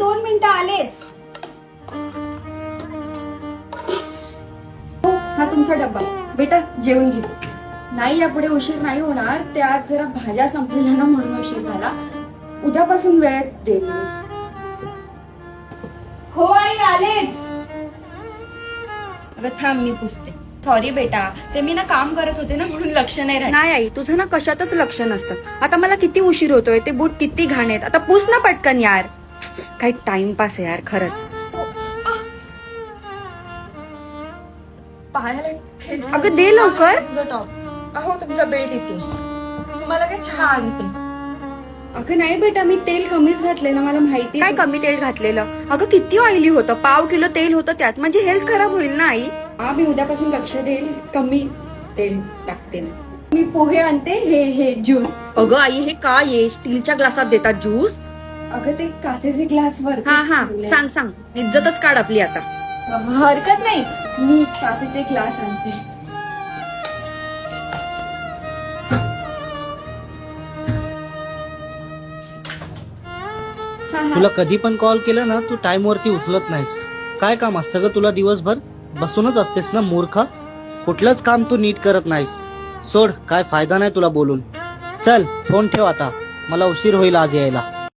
2 मिनिटं आलेच. हो, हा तुमचा डब्बा. बेटा जेवून घे. नाही यापुढे उशीर नाही होणार. ते आज जरा भाज्या संपलेल्या ना म्हणून उशीर झाला. उद्यापासून वेळेत देईल मी. हो आई आलेच. अगं थांब मी पुसते. सॉरी बेटा, ते मी ना काम करत होते ना म्हणून लक्ष नाही राहिलं. नाही आई, तुझं ना कशातच लक्ष नसतं. आता मला किती उशीर होतोय, ते बूट किती घाण आहेत. आता पूस ना पटकन यार. काही टाइमपास आहे यार खरंच. पायाला ठेच. अगं दे लवकर. तुझा टॉप. अहो तुमचा बेल्ट इथे. तुम्हाला काय छान ते. अगं नाही बेटा, मी तेल कमीच घातले ना, मला माहिती. काय कमी तेल घातलेलं? अगं किती ऑइली होतं. पाव किलो तेल होतं त्यात. म्हणजे हेल्थ खराब होईल ना आई. हा मी उद्यापासून लक्ष देईल. कमी तेल टाकते मी. पोहे आणते. हे ज्यूस. अगं आई हे काय आहे? स्टीलच्या ग्लासात देतात ज्यूस? अगं ते काचेचे ग्लास वर. हा सांग इज्जतच काढ आपली आता. हरकत नाही, मी काचेचे ग्लास आणते. तुला कधी पण कॉल केला ना तू टाइम वरती उचलत नाहीस. काय काम असतं ग तुला दिवसभर? बसूनच असतेस ना मूर्खा. कुठलंच काम तू नीट करत नाहीस. सोड, काय फायदा नाही तुला बोलून. चल फोन ठेव आता, मला उशीर होईल आज यायला.